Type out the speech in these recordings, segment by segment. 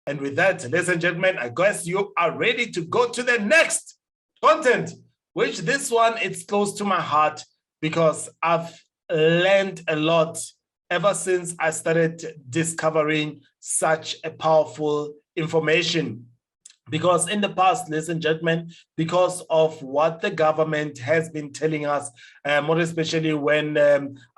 And with that, ladies and gentlemen, I guess you are ready to go to the next content, which this one, it's close to my heart because I've learned a lot ever since I started discovering such a powerful information. Because in the past, ladies and gentlemen, because of what the government has been telling us, more especially when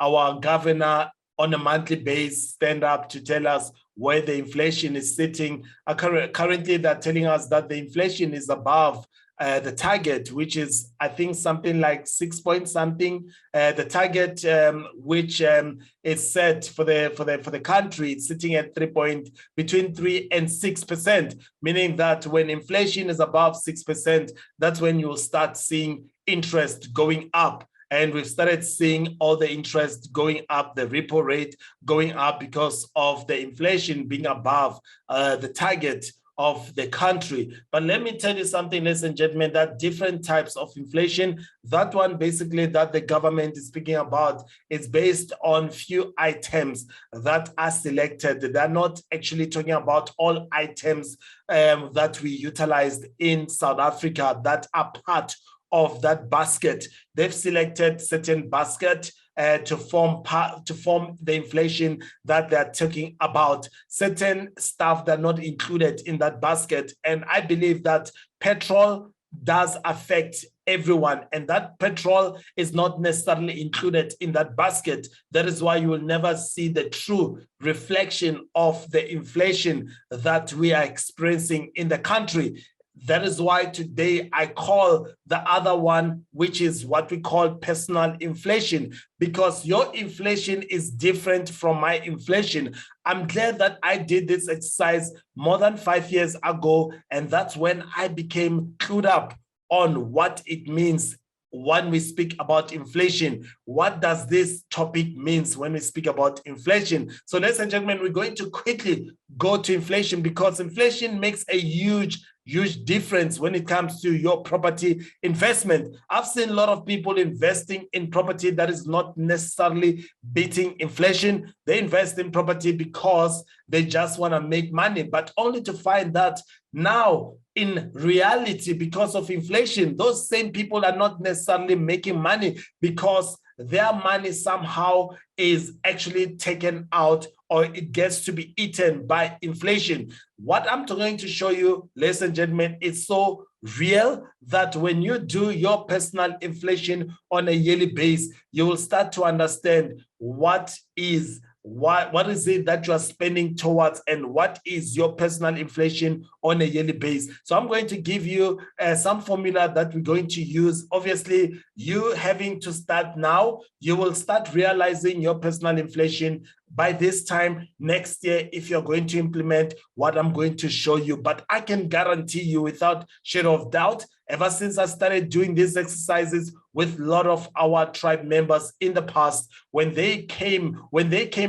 our governor on a monthly basis stand up to tell us where the inflation is sitting. Currently, they're telling us that the inflation is above the target, which is, I think, something like 6 point something. The target, which is set for the country, it's sitting at between 3 and 6%, meaning that when inflation is above 6%, that's when you'll start seeing interest going up. And we've started seeing all the interest going up, the repo rate going up because of the inflation being above the target of the country. But let me tell you something, ladies and gentlemen, that different types of inflation, that one basically that the government is speaking about is based on few items that are selected. They're not actually talking about all items that we utilized in South Africa that are part of that basket. They've selected certain basket to form the inflation that they're talking about. Certain stuff that are not included in that basket. And I believe that petrol does affect everyone, and that petrol is not necessarily included in that basket. That is why you will never see the true reflection of the inflation that we are experiencing in the country. That is why today I call the other one, which is what we call personal inflation, because your inflation is different from my inflation. I'm glad that I did this exercise more than 5 years ago, and that's when I became clued up on what it means when we speak about inflation. What does this topic means when we speak about inflation? So ladies and gentlemen, we're going to quickly go to inflation because inflation makes a huge difference when it comes to your property investment. I've seen a lot of people investing in property that is not necessarily beating inflation. They invest in property because they just want to make money, but only to find that now in reality, because of inflation, those same people are not necessarily making money because their money somehow is actually taken out or it gets to be eaten by inflation. What I'm going to show you, ladies and gentlemen, is so real that when you do your personal inflation on a yearly basis, you will start to understand what is it that you are spending towards and what is your personal inflation on a yearly basis. So I'm going to give you some formula that we're going to use. Obviously, you having to start now, you will start realizing your personal inflation by this time next year if you're going to implement what I'm going to show you. But I can guarantee you without shadow of doubt, ever since I started doing these exercises with a lot of our tribe members in the past, when they came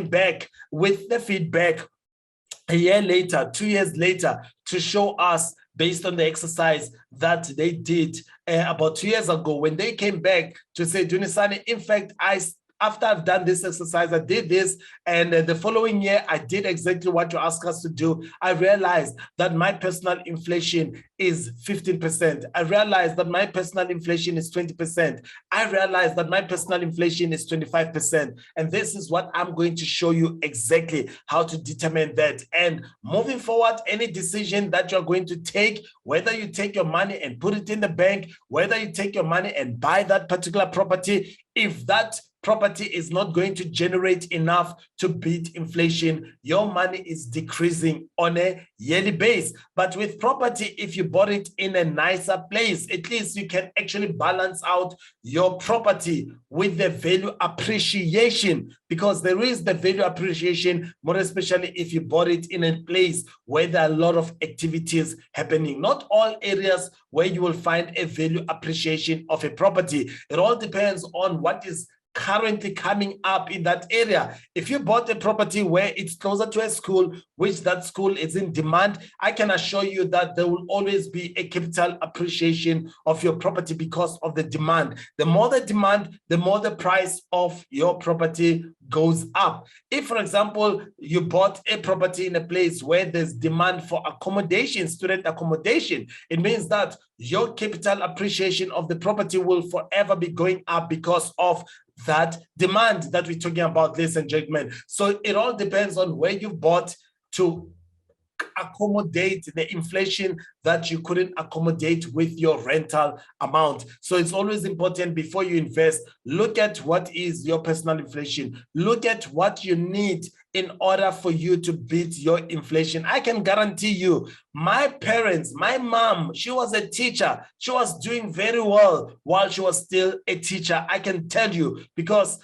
back with the feedback a year later, 2 years later, to show us based on the exercise that they did about 2 years ago, when they came back to say, Dunisani, in fact, after I've done this exercise, I did this, and the following year, I did exactly what you asked us to do. I realized that my personal inflation is 15%. I realized that my personal inflation is 20%. I realized that my personal inflation is 25%. And this is what I'm going to show you exactly how to determine that. And moving forward, any decision that you're going to take, whether you take your money and put it in the bank, whether you take your money and buy that particular property, if that property is not going to generate enough to beat inflation, your money is decreasing on a yearly basis. But with property, if you bought it in a nicer place, at least you can actually balance out your property with the value appreciation, because there is the value appreciation, more especially if you bought it in a place where there are a lot of activities happening. Not all areas where you will find a value appreciation of a property. It all depends on what is currently coming up in that area. If you bought a property where it's closer to a school, which that school is in demand, I can assure you that there will always be a capital appreciation of your property because of the demand. The more the demand, the more the price of your property goes up. If, for example, you bought a property in a place where there's demand for accommodation, student accommodation, it means that your capital appreciation of the property will forever be going up because of that demand that we're talking about, ladies and gentlemen. So it all depends on where you bought to accommodate the inflation that you couldn't accommodate with your rental amount. So it's always important before you invest, look at what is your personal inflation, look at what you need in order for you to beat your inflation. I can guarantee you, my parents, my mom, she was a teacher. She was doing very well while she was still a teacher. I can tell you, because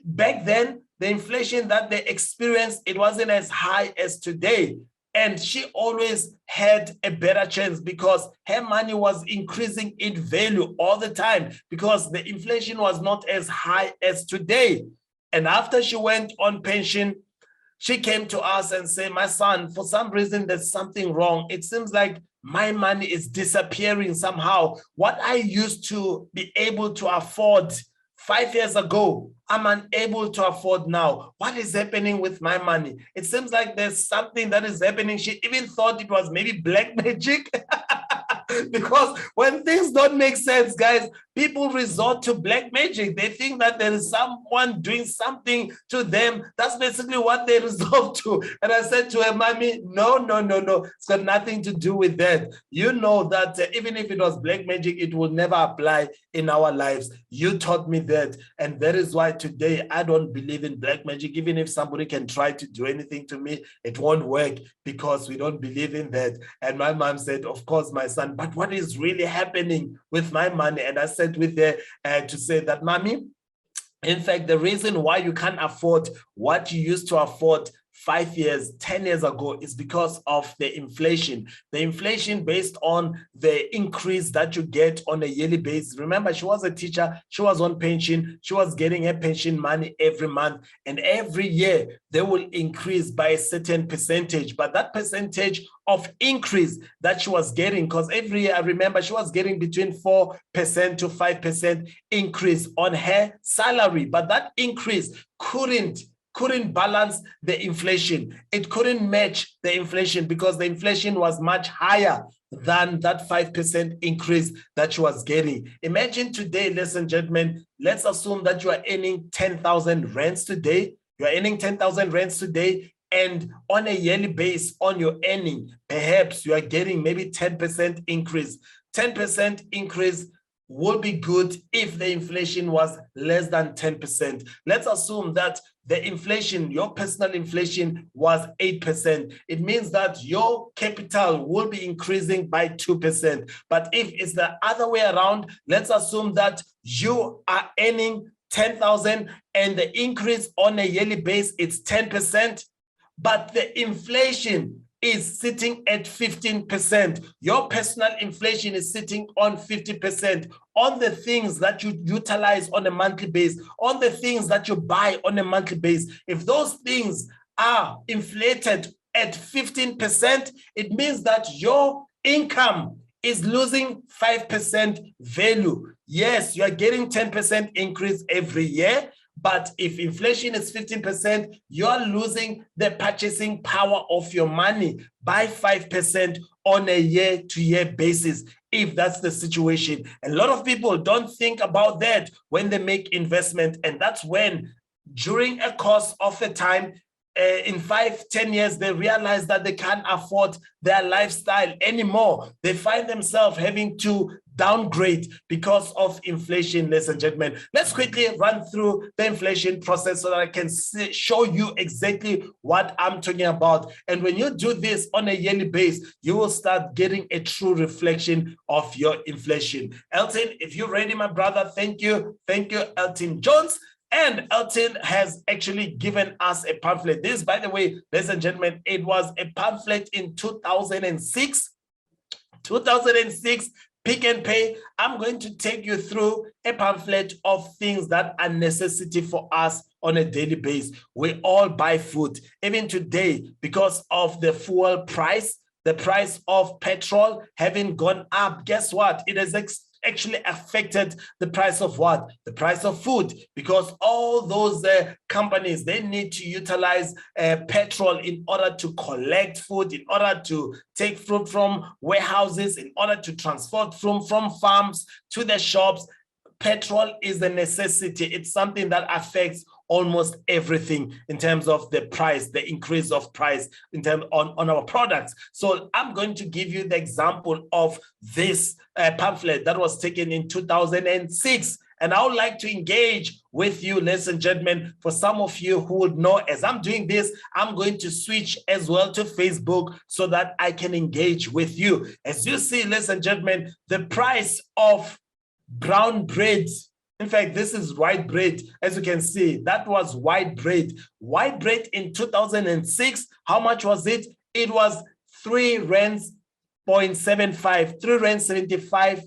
back then, the inflation that they experienced, it wasn't as high as today. And she always had a better chance because her money was increasing in value all the time because the inflation was not as high as today. And after she went on pension, she came to us and said, my son, for some reason, there's something wrong. It seems like my money is disappearing somehow. What I used to be able to afford 5 years ago, I'm unable to afford now. What is happening with my money? It seems like there's something that is happening. She even thought it was maybe black magic. Because when things don't make sense, guys, people resort to black magic. They think that there is someone doing something to them. That's basically what they resort to. And I said to her, Mommy, no. It's got nothing to do with that. You know that even if it was black magic, it will never apply in our lives. You taught me that. And that is why today I don't believe in black magic. Even if somebody can try to do anything to me, it won't work because we don't believe in that. And my mom said, of course, my son, but what is really happening with my money? And I said with her to say that, Mommy, in fact, the reason why you can't afford what you used to afford 5 years, 10 years ago is because of the inflation. The inflation based on the increase that you get on a yearly basis. Remember, she was a teacher, she was on pension, she was getting her pension money every month, and every year they will increase by a certain percentage. But that percentage of increase that she was getting, because every year, I remember she was getting between 4% to 5% increase on her salary, but that increase couldn't balance the inflation. It couldn't match the inflation because the inflation was much higher than that 5% increase that she was getting. Imagine today, ladies and gentlemen, let's assume that you are earning 10,000 rands today. You are earning 10,000 rands today, and on a yearly base on your earning, perhaps you are getting maybe 10% increase. 10% increase would be good if the inflation was less than 10%. Let's assume that the inflation, your personal inflation was 8%. It means that your capital will be increasing by 2%. But if it's the other way around, let's assume that you are earning 10,000 and the increase on a yearly base is 10%, but the inflation is sitting at 15%. Your personal inflation is sitting on 50% on the things that you utilize on a monthly basis, on the things that you buy on a monthly basis. If those things are inflated at 15%, it means that your income is losing 5% value. Yes, you are getting 10% increase every year, but if inflation is 15%, you're losing the purchasing power of your money by 5% on a year-to-year basis, if that's the situation. A lot of people don't think about that when they make investment, and that's when, during a course of a time, in 5-10 years, they realize that they can't afford their lifestyle anymore. They find themselves having to downgrade because of inflation, ladies and gentlemen. Let's quickly run through the inflation process so that I can show you exactly what I'm talking about. And when you do this on a yearly basis, you will start getting a true reflection of your inflation. Elton, if you're ready, my brother, thank you. Thank you, Elton Jones. And Elton has actually given us a pamphlet. This, by the way, ladies and gentlemen, it was a pamphlet in 2006. Pick and Pay, I'm going to take you through a pamphlet of things that are necessity for us on a daily basis. We all buy food. Even today, because of the fuel price, the price of petrol having gone up, guess what? It has actually affected the price of what? The price of food, because all those companies, they need to utilize petrol in order to collect food, in order to take fruit from warehouses, in order to transport from farms to the shops. Petrol is a necessity. It's something that affects almost everything in terms of the price, the increase of price in terms on our products. So I'm going to give you the example of this pamphlet that was taken in 2006. And I would like to engage with you, ladies and gentlemen. For some of you who would know, as I'm doing this, I'm going to switch as well to Facebook so that I can engage with you. As you see, ladies and gentlemen, the price of brown bread. In fact, this is white bread. As you can see, that was white bread. White bread in 2006, how much was it? It was 3 rands 0.75, 3 rands 75,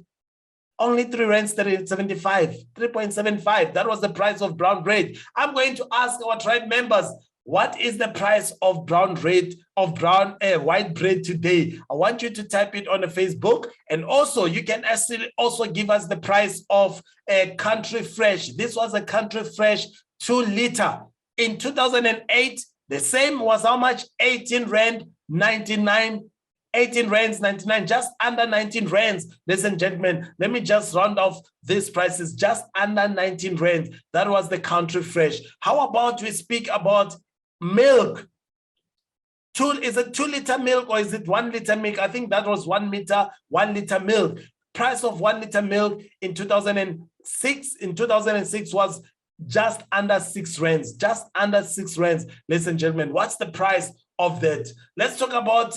only 3 rands 75, 3.75. That was the price of brown bread. I'm going to ask our tribe members, what is the price of white bread today? I want you to type it on the Facebook, and also you can actually also give us the price of a Country Fresh. This was a Country Fresh 2 liter in 2008. The same was how much? 18 rand 99. 18 rands 99, just under 19 rands. Ladies and gentlemen, let me just round off these prices, just under 19 rands. That was the Country Fresh. How about we speak about milk? Is it 2 liter milk or is it 1 liter milk? I think that was 1 liter milk. Price of 1 liter milk in 2006. In 2006 was just under 6 rands. Just under 6 rands. Ladies and gentlemen, what's the price of that? Let's talk about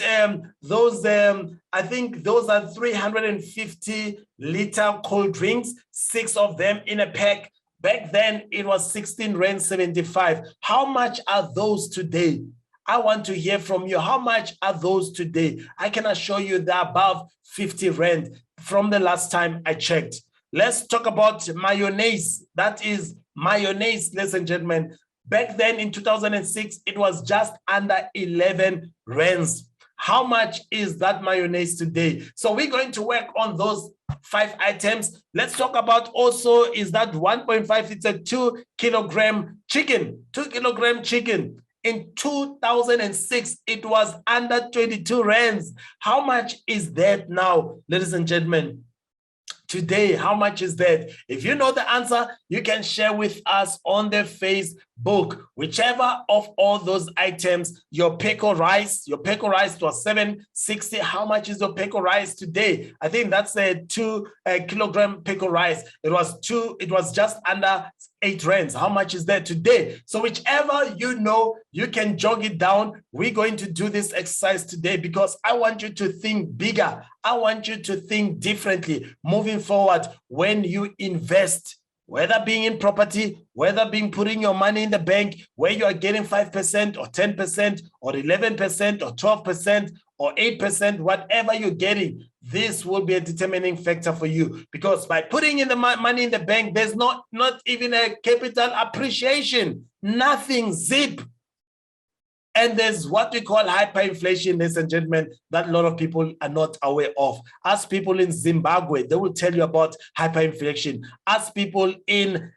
those. I think those are 350 liter cold drinks, 6 of them in a pack. Back then, it was 16 rand 75. How much are those today? I want to hear from you. How much are those today? I can assure you they're above 50 rand from the last time I checked. Let's talk about mayonnaise. That is mayonnaise, ladies and gentlemen. Back then in 2006, it was just under 11 rands. How much is that mayonnaise today? So we're going to work on those 5 items. Let's talk about also, is that 1.5, it's a 2 kilogram chicken, 2 kilogram chicken. In 2006, it was under 22 rands. How much is that now, ladies and gentlemen? Today, how much is that? If you know the answer, you can share with us on the Facebook. Whichever of all those items, your peko rice was 760. How much is your peko rice today? I think that's a 2 kilogram peko rice. It was just under 8 rands. How much is that today? So whichever you know, you can jog it down. We're going to do this exercise today because I want you to think bigger. I want you to think differently moving forward when you invest, whether being in property, whether being putting your money in the bank, where you are getting 5% or 10% or 11% or 12% or 8%, whatever you're getting, this will be a determining factor for you, because by putting in the money in the bank, there's not even a capital appreciation, nothing, zip. And there's what we call hyperinflation, ladies and gentlemen, that a lot of people are not aware of. As people in Zimbabwe, they will tell you about hyperinflation. As people in,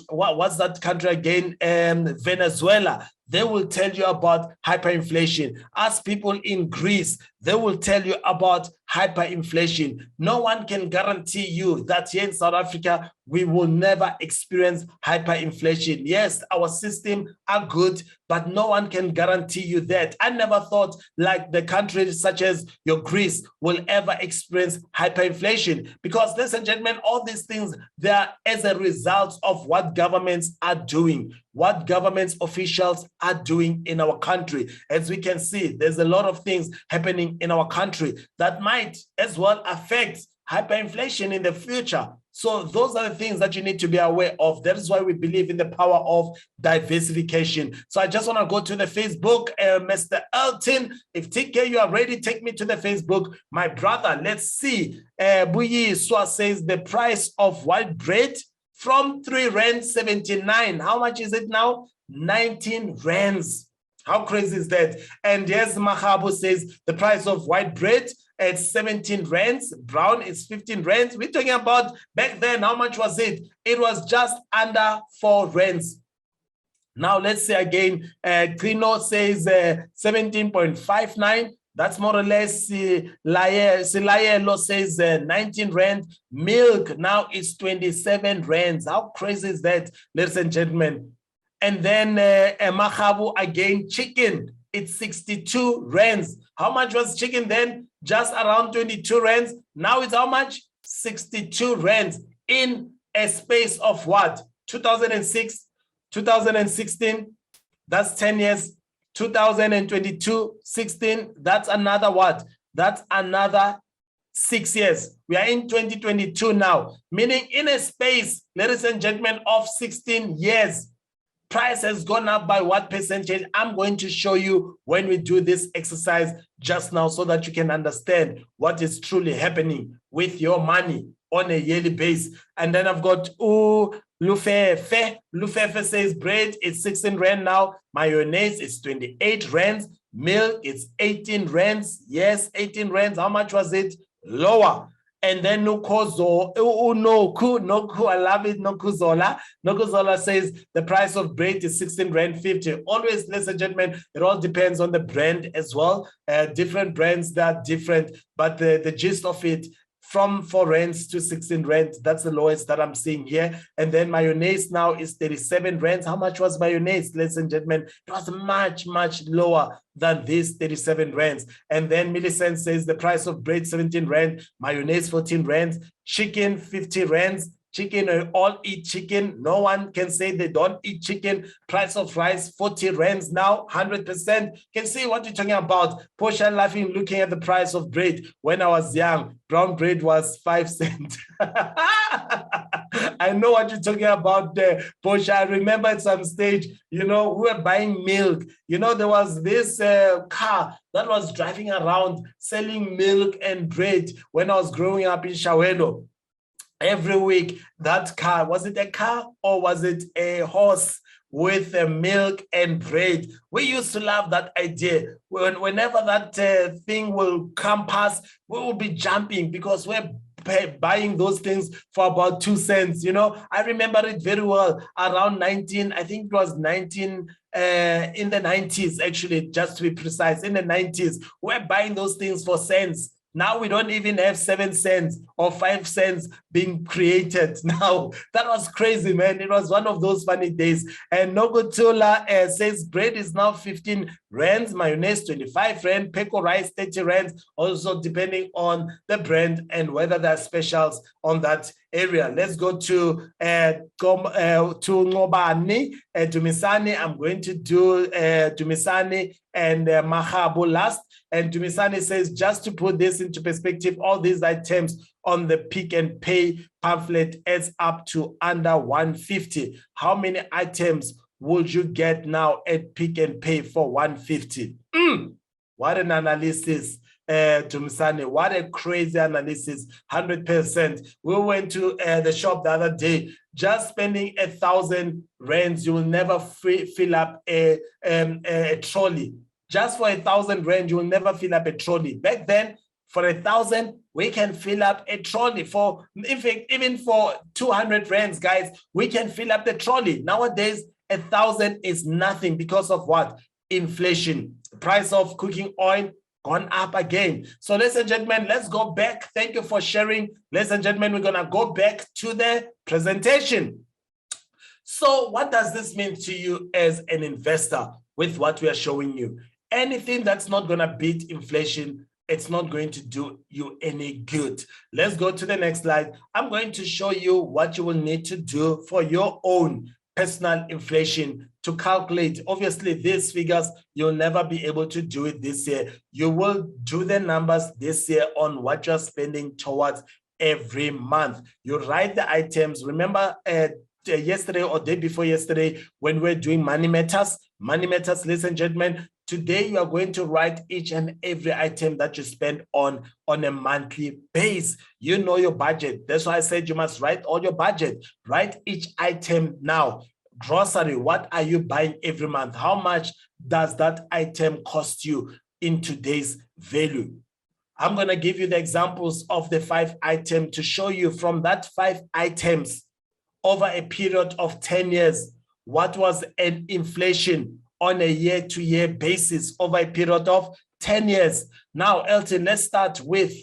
what's that country again? Venezuela, they will tell you about hyperinflation. As people in Greece, they will tell you about hyperinflation. No one can guarantee you that here in South Africa, we will never experience hyperinflation. Yes, our system are good, but no one can guarantee you that. I never thought like the countries such as your Greece will ever experience hyperinflation, because, ladies and gentlemen, all these things, they are as a result of what governments are doing, what government officials are doing in our country. As we can see, there's a lot of things happening in our country that might as well affect hyperinflation in the future. So those are the things that you need to be aware of. That is why we believe in the power of diversification. So I just want to go to the Facebook, Mr. Elton. If TK, you are ready, take me to the Facebook. My brother, let's see. Buyi Swa says the price of white bread from 3 rand 79. How much is it now? 19 rands. How crazy is that? And yes, Mahabu says the price of white bread at 17 rands, brown is 15 rands. We're talking about back then, how much was it? It was just under 4 rands. Now let's say again, Trino says 17.59. That's more or less, Silayelo says 19 rand. Milk now is 27 rands. How crazy is that, ladies and gentlemen? And then Mahabu again, chicken, it's 62 rands. How much was chicken then? Just around 22 rands. Now it's how much? 62 rands in a space of what? 2006, 2016, that's 10 years. 2022, 16, that's another what? That's another 6 years. We are in 2022 now, meaning in a space, ladies and gentlemen, of 16 years, price has gone up by what percentage? I'm going to show you when we do this exercise just now so that you can understand what is truly happening with your money on a yearly basis. And then I've got Lufefe. Lufefe says bread is 16 rand now. Mayonnaise is 28 rands. Milk is 18 rands. Yes, 18 rands. How much was it? Lower. And then Nukozo, Noku, I love it, Nokuzola. Nokuzola says the price of bread is 16 rand 50. Always, ladies and gentlemen, it all depends on the brand as well. Different brands that are different, but the gist of it, from 4 rands to 16 rands, that's the lowest that I'm seeing here. And then mayonnaise now is 37 rands. How much was mayonnaise, ladies and gentlemen? It was much, much lower than this 37 rands. And then Millicent says the price of bread 17 rand, mayonnaise 14 rands, chicken 50 rands. Chicken, all eat chicken. No one can say they don't eat chicken. Price of rice, 40 rands now, 100%. Can see what you're talking about. Portia laughing, looking at the price of bread. When I was young, brown bread was 5 cents. I know what you're talking about there, Portia. I remember at some stage, you know, we were buying milk. You know, there was this car that was driving around selling milk and bread when I was growing up in Shawelo. Every week, that car, was it a car or was it a horse with milk and bread? We used to love that idea. Whenever that thing will come past, we will be jumping because we're buying those things for about 2 cents. You know, I remember it very well around 19, I think it was 19, in the 90s, actually, just to be precise, in the 90s, we're buying those things for cents. Now we don't even have 7 cents or 5 cents being created now. That was crazy, man. It was one of those funny days. And Nogotula says bread is now 15 rands, mayonnaise 25 rand, peko rice 30 rands, also depending on the brand and whether there are specials on that area. Let's go to Ngobani, Dunisani. I'm going to do Dunisani and Mahabu last. And Dunisani says, just to put this into perspective, all these items on the Pick and Pay pamphlet adds up to under 150. How many items would you get now at Pick and Pay for 150? What an analysis, Dunisani. What a crazy analysis, 100%. We went to the shop the other day, just spending 1,000 rands, you will never fill up a trolley. Just for 1,000 rand, you will never fill up a trolley. Back then, for 1,000, we can fill up a trolley. For, in fact, even for 200 rands, guys, we can fill up the trolley. Nowadays, 1,000 is nothing because of what? Inflation. The price of cooking oil gone up again. So, ladies and gentlemen, let's go back. Thank you for sharing. Ladies and gentlemen, we're going to go back to the presentation. So, what does this mean to you as an investor with what we are showing you? Anything that's not going to beat inflation, it's not going to do you any good. Let's go to the next slide. I'm going to show you what you will need to do for your own personal inflation to calculate. Obviously, these figures, you'll never be able to do it this year. You will do the numbers this year on what you're spending towards every month. You write the items. Remember yesterday or day before yesterday when we're doing money matters, ladies and gentlemen, today you are going to write each and every item that you spend on a monthly base. You know your budget. That's why I said you must write all your budget. Write each item now. Grocery, what are you buying every month? How much does that item cost you in today's value? I'm going to give you the examples of the 5 items to show you from that 5 items over a period of 10 years, what was an inflation on a year-to-year basis over a period of 10 years. Now, Elton, let's start with,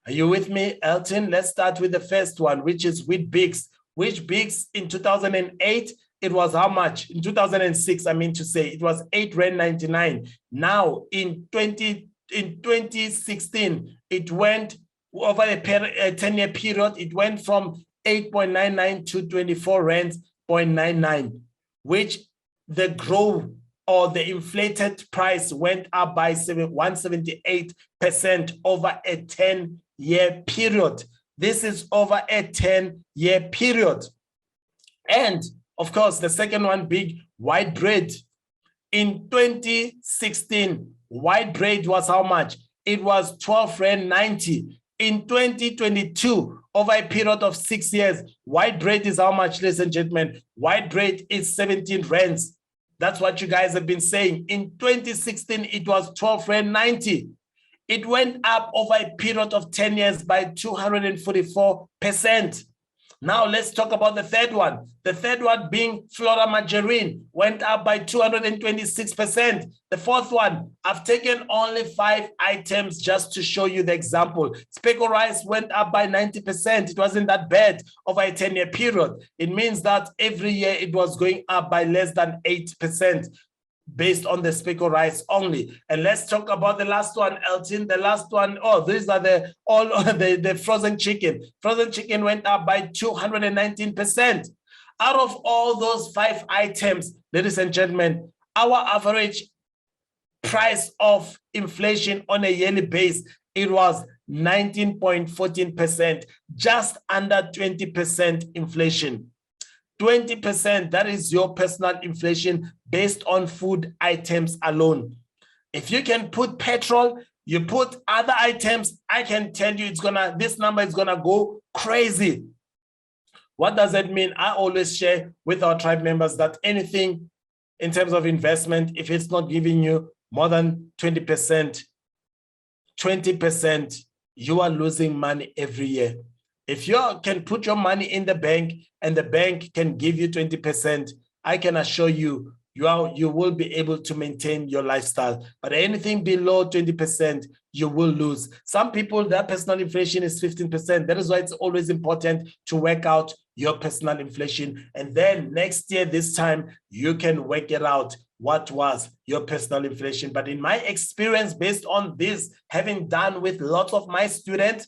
are you with me, Elton? Let's start with the first one, which is with Bix. Which Bix in 2008, it was how much? In 2006, I mean to say, it was 8.99 Rand. Now, in 2016, it went over a 10-year period, it went from 8.99 to 24.99 Rand, which the growth or the inflated price went up by 178% over a 10-year period. This is over a 10-year period. And of course, the second one, big white bread. In 2016, white bread was how much? It was 12.90 Rand. In 2022, over a period of 6 years, white bread is how much, ladies and gentlemen? White bread is 17 rands. That's what you guys have been saying. In 2016, it was 12.90 Rand. It went up over a period of 10 years by 244%. Now let's talk about the third one. The third one being Flora margarine went up by 226%. The fourth one, I've taken only 5 items just to show you the example. Speckle rice went up by 90%. It wasn't that bad over a 10-year period. It means that every year it was going up by less than 8%. Based on the speckle rice only. And let's talk about the last one, Elton. The last one, these are the frozen chicken. Frozen chicken went up by 219%. Out of all those 5 items, ladies and gentlemen, our average price of inflation on a yearly base, it was 19.14%, just under 20% inflation. 20%, that is your personal inflation based on food items alone. If you can put petrol, you put other items, I can tell you this number is gonna go crazy. What does that mean? I always share with our tribe members that anything in terms of investment, if it's not giving you more than 20%, you are losing money every year. If you can put your money in the bank and the bank can give you 20%, I can assure you, you will be able to maintain your lifestyle. But anything below 20%, you will lose. Some people, their personal inflation is 15%. That is why it's always important to work out your personal inflation. And then next year, this time, you can work it out. What was your personal inflation? But in my experience, based on this, having done with lots of my students,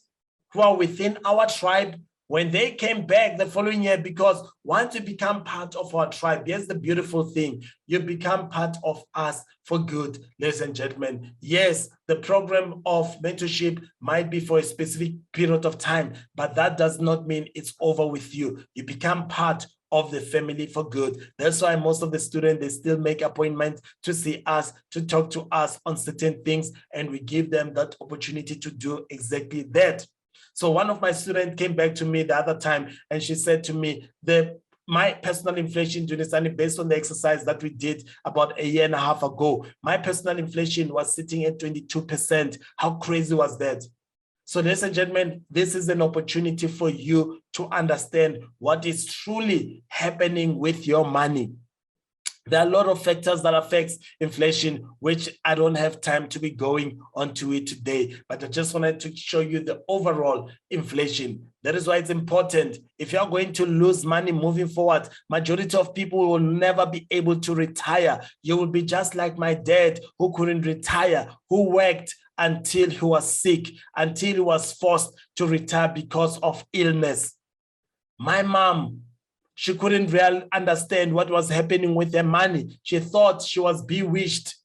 who are within our tribe, when they came back the following year, because once you become part of our tribe, here's the beautiful thing, you become part of us for good, ladies and gentlemen. Yes, the program of mentorship might be for a specific period of time, but that does not mean it's over with you. You become part of the family for good. That's why most of the students, they still make appointments to see us, to talk to us on certain things, and we give them that opportunity to do exactly that. So one of my students came back to me the other time and she said to me, my personal inflation, Dunisani, based on the exercise that we did about a year and a half ago, my personal inflation was sitting at 22%. How crazy was that? So ladies and gentlemen, this is an opportunity for you to understand what is truly happening with your money. There are a lot of factors that affect inflation, which I don't have time to be going onto it today, but I just wanted to show you the overall inflation. That is why it's important. If you're going to lose money moving forward, majority of people will never be able to retire. You will be just like my dad, who couldn't retire, who worked until he was sick, until he was forced to retire because of illness. My mom, she couldn't really understand what was happening with her money. She thought she was bewitched,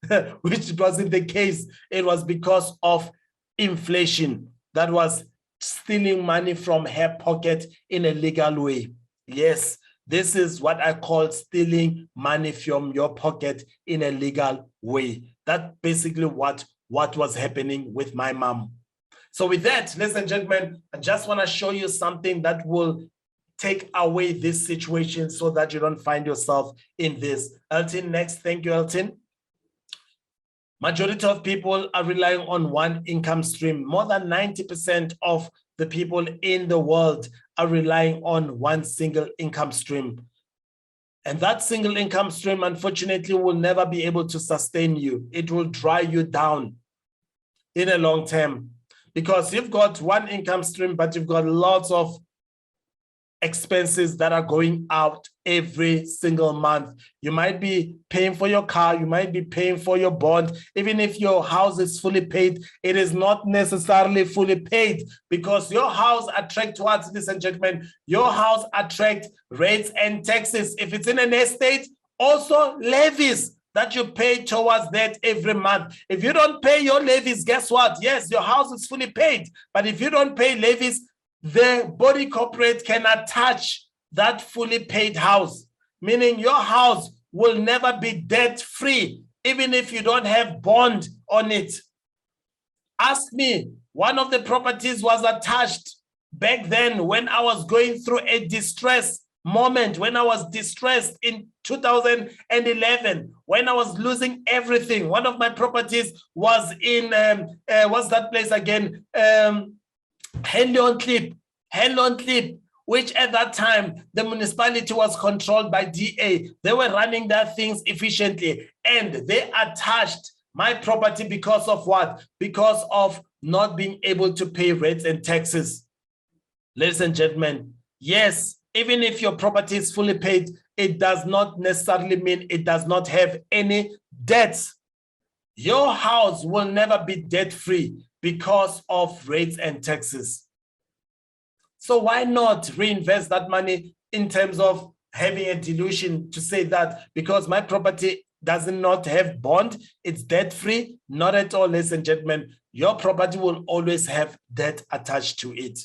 which wasn't the case. It was because of inflation that was stealing money from her pocket in a legal way. Yes, this is what I call stealing money from your pocket in a legal way. That's basically what was happening with my mom. So with that, ladies and gentlemen, I just want to show you something that will take away this situation so that you don't find yourself in this. Elton, next. Thank you, Elton. Majority of people are relying on one income stream. More than 90% of the people in the world are relying on one single income stream. And that single income stream, unfortunately, will never be able to sustain you. It will dry you down in a long term, because you've got one income stream, but you've got lots of expenses that are going out every single month. You might be paying for your car, you might be paying for your bond. Even if your house is fully paid, it is not necessarily fully paid, because your house attracts towards, ladies and gentlemen, your house attracts rates and taxes. If it's in an estate, also levies that you pay towards that every month. If you don't pay your levies, guess what? Yes, your house is fully paid, but if you don't pay levies, the body corporate can attach that fully paid house, meaning your house will never be debt free, even if you don't have bond on it. Ask me, one of the properties was attached back then when I was going through a distress moment, when I was distressed in 2011, when I was losing everything. One of my properties was in, what's that place again? Henley on Klip, which at that time, the municipality was controlled by DA. They were running their things efficiently, and they attached my property because of what? Because of not being able to pay rates and taxes. Ladies and gentlemen, yes, even if your property is fully paid, it does not necessarily mean it does not have any debts. Your house will never be debt-free because of rates and taxes. So why not reinvest that money in terms of having a delusion to say that because my property does not have bond, it's debt-free? Not at all, ladies and gentlemen. Your property will always have debt attached to it.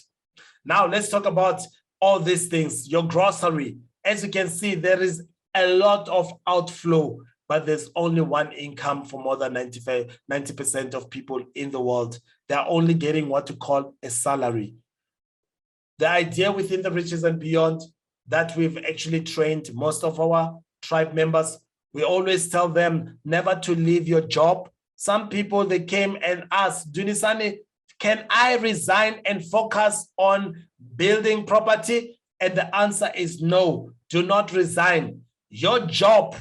Now let's talk about all these things. Your grocery. As you can see, there is a lot of outflow, but there's only one income for more than 90% of people in the world. They're only getting what we call a salary. The idea within the Riches and Beyond that we've actually trained most of our tribe members, we always tell them never to leave your job. Some people, they came and asked, Dunisani, can I resign and focus on building property? And the answer is no, do not resign. Your job,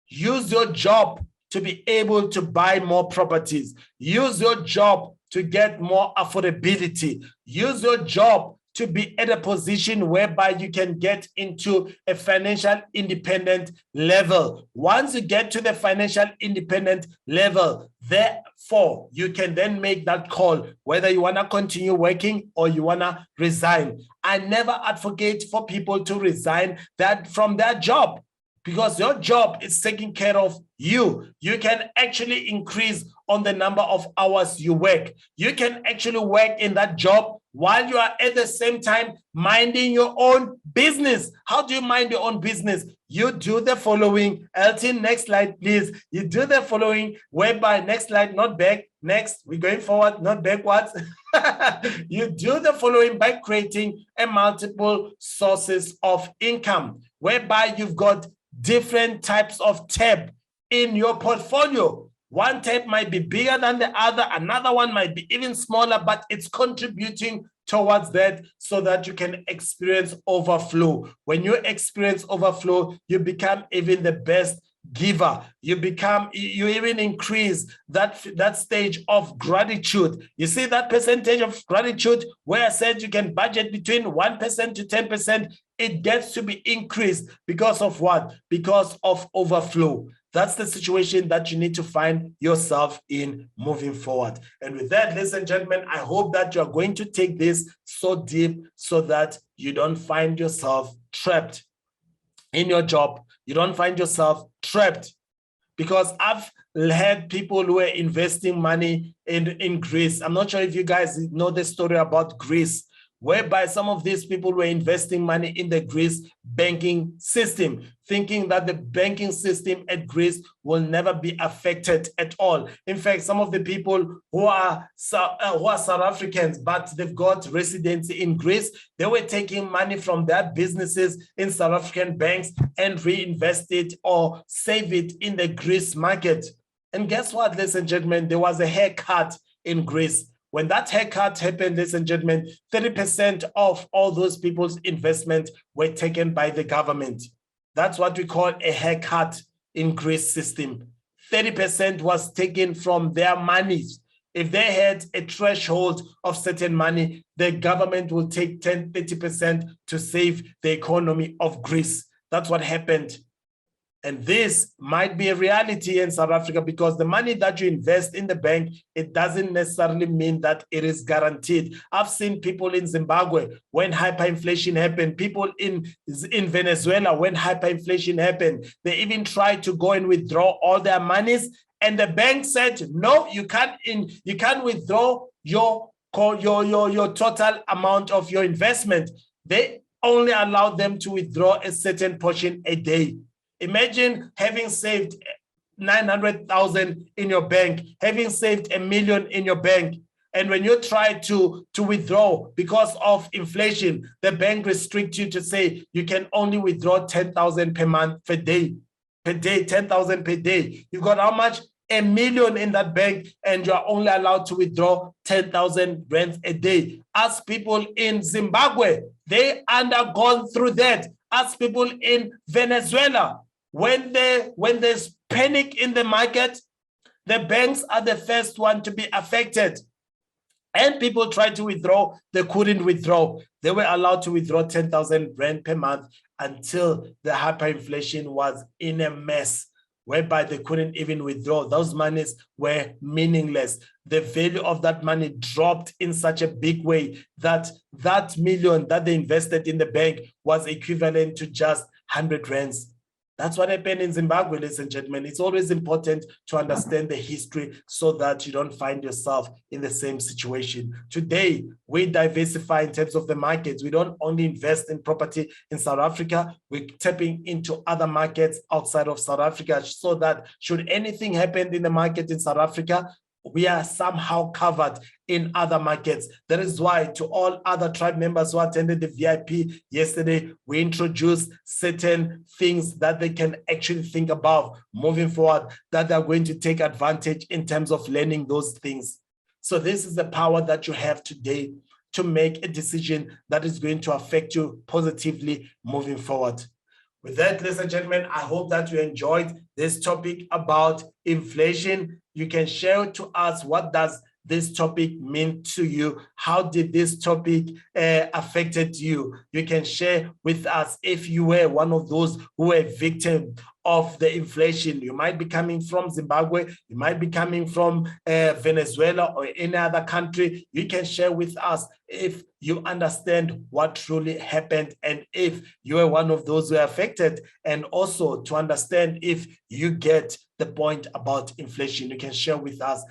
use your job to be able to buy more properties. Use your job to get more affordability. Use your job to be at a position whereby you can get into a financial independent level. Once you get to the financial independent level, therefore, you can then make that call, whether you want to continue working or you want to resign. I never advocate for people to resign from their job, because your job is taking care of you. You can actually increase on the number of hours you work. You can actually work in that job while you are at the same time minding your own business. How do you mind your own business? You do the following. Elton, next slide, please. You do the following, whereby, next slide, not back. Next, we're going forward, not backwards. You do the following by creating a multiple sources of income, whereby you've got different types of tab in your portfolio. One tab might be bigger than the other, another one might be even smaller, but it's contributing towards that so that you can experience overflow. When you experience overflow, you become even the best giver. You even increase that stage of gratitude. You see that percentage of gratitude where I said you can budget between 1% to 10%, it gets to be increased because of what? Because of overflow. That's the situation that you need to find yourself in moving forward. And with that, ladies and gentlemen, I hope that you're going to take this so deep so that you don't find yourself trapped in your job. You don't find yourself trapped because I've had people who are investing money in Greece. I'm not sure if you guys know the story about Greece, whereby some of these people were investing money in the Greece banking system, thinking that the banking system at Greece will never be affected at all. In fact, some of the people who are South Africans, but they've got residency in Greece, they were taking money from their businesses in South African banks and reinvest it or save it in the Greece market. And guess what, ladies and gentlemen? There was a haircut in Greece. When that haircut happened, ladies and gentlemen, 30% of all those people's investment were taken by the government. That's what we call a haircut in Greece system. 30% was taken from their monies. If they had a threshold of certain money, the government will take 30% to save the economy of Greece. That's what happened. And this might be a reality in South Africa, because the money that you invest in the bank, it doesn't necessarily mean that it is guaranteed. I've seen people in Zimbabwe when hyperinflation happened, people in Venezuela when hyperinflation happened, they even tried to go and withdraw all their monies, and the bank said, no, you can't withdraw your total amount of your investment. They only allowed them to withdraw a certain portion a day. Imagine having saved 900,000 in your bank, having saved $1 million in your bank. And when you try to withdraw because of inflation, the bank restricts you to say you can only withdraw 10,000 per month, per day, 10,000 per day. You've got how much? $1 million in that bank, and you're only allowed to withdraw 10,000 rands a day. As people in Zimbabwe, they undergone through that. As people in Venezuela, when there's panic in the market, the banks are the first one to be affected. And people tried to withdraw, they couldn't withdraw. They were allowed to withdraw 10,000 rand per month until the hyperinflation was in a mess, whereby they couldn't even withdraw. Those monies were meaningless. The value of that money dropped in such a big way that that million that they invested in the bank was equivalent to just 100 rands. That's what happened in Zimbabwe, ladies and gentlemen. It's always important to understand the history so that you don't find yourself in the same situation. Today, we diversify in terms of the markets. We don't only invest in property in South Africa, we're tapping into other markets outside of South Africa so that should anything happen in the market in South Africa, we are somehow covered in other markets. That is why to all other tribe members who attended the VIP yesterday, we introduced certain things that they can actually think about moving forward, that they're going to take advantage in terms of learning those things. So this is the power that you have today to make a decision that is going to affect you positively moving forward. With that, ladies and gentlemen, I hope that you enjoyed this topic about inflation. You can share to us, what does this topic mean to you? How did this topic affected you? You can share with us if you were one of those who were victim of the inflation. You might be coming from Zimbabwe, you might be coming from Venezuela or any other country. You can share with us if you understand what truly happened and if you are one of those who are affected, and also to understand if you get the point about inflation. You can share with us